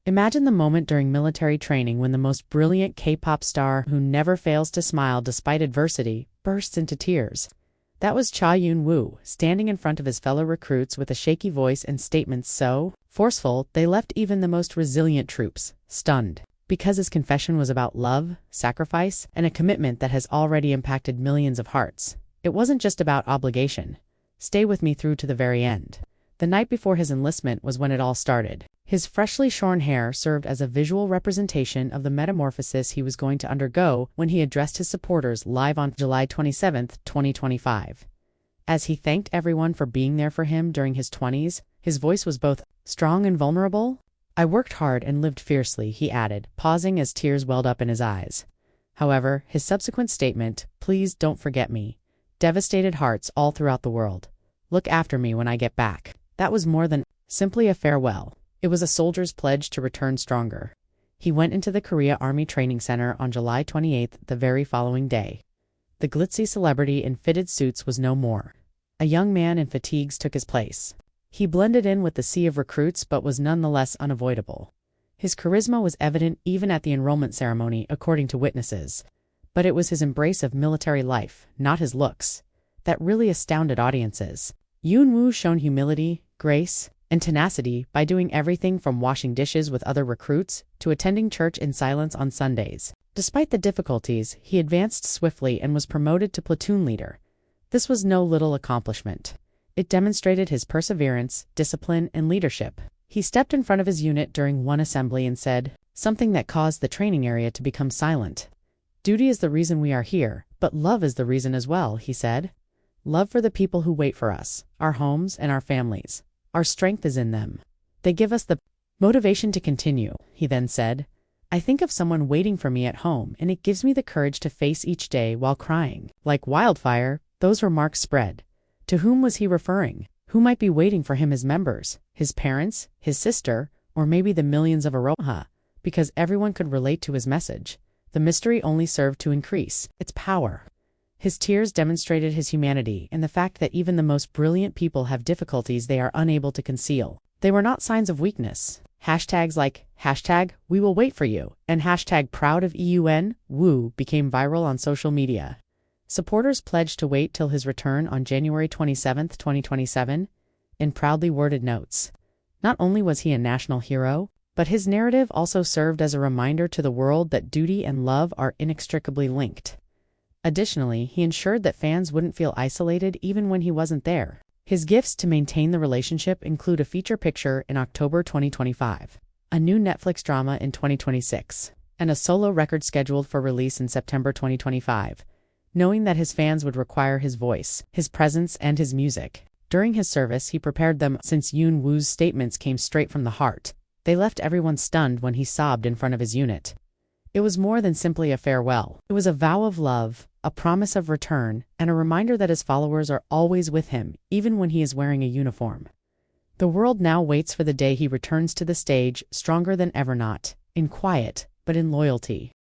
Imagine the moment during military training when the most brilliant K-pop star who never fails to smile despite adversity bursts into tears. That was Cha Eun Woo, standing in front of his fellow recruits with a shaky voice and statements so forceful they left even the most resilient troops stunned. Because his confession was about love, sacrifice, and a commitment that has already impacted millions of hearts. It wasn't just about obligation. Stay with me through to the very end. The night before his enlistment was when it all started. His freshly shorn hair served as a visual representation of the metamorphosis he was going to undergo when he addressed his supporters live on July 27, 2025. As he thanked everyone for being there for him during his 20s, his voice was both strong and vulnerable. "I worked hard and lived fiercely," he added, pausing as tears welled up in his eyes. However, his subsequent statement, "Please don't forget me," devastated hearts all throughout the world. "Look after me when I get back." That was more than simply a farewell. It was a soldier's pledge to return stronger. He went into the Korea Army Training Center on July 28, the very following day. The glitzy celebrity in fitted suits was no more. A young man in fatigues took his place. He blended in with the sea of recruits but was nonetheless unavoidable. His charisma was evident even at the enrollment ceremony, according to witnesses. But it was his embrace of military life, not his looks, that really astounded audiences. Eun Woo shone humility, grace, and tenacity by doing everything from washing dishes with other recruits to attending church in silence on Sundays. Despite the difficulties, he advanced swiftly and was promoted to platoon leader. This was no little accomplishment. It demonstrated his perseverance, discipline, and leadership. He stepped in front of his unit during one assembly and said something that caused the training area to become silent. "Duty is the reason we are here, but love is the reason as well," he said. "Love for the people who wait for us, our homes and our families. Our strength is in them. They give us the motivation to continue," he then said. "I think of someone waiting for me at home, and it gives me the courage to face each day while crying." Like wildfire, those remarks spread. To whom was he referring? Who might be waiting for him as members? His parents, his sister, or maybe the millions of Aroha? Because everyone could relate to his message. The mystery only served to increase its power. His tears demonstrated his humanity and the fact that even the most brilliant people have difficulties they are unable to conceal. They were not signs of weakness. Hashtags like #We will wait for you and #proud of Eun Woo became viral on social media. Supporters pledged to wait till his return on January 27, 2027, in proudly worded notes. Not only was he a national hero, but his narrative also served as a reminder to the world that duty and love are inextricably linked. Additionally, he ensured that fans wouldn't feel isolated even when he wasn't there. His gifts to maintain the relationship include a feature picture in October 2025, a new Netflix drama in 2026, and a solo record scheduled for release in September 2025. Knowing that his fans would require his voice, his presence, and his music. During his service, he prepared them since Eun Woo's statements came straight from the heart. They left everyone stunned when he sobbed in front of his unit. It was more than simply a farewell. It was a vow of love, a promise of return, and a reminder that his followers are always with him, even when he is wearing a uniform. The world now waits for the day he returns to the stage, stronger than ever, not in quiet, but in loyalty.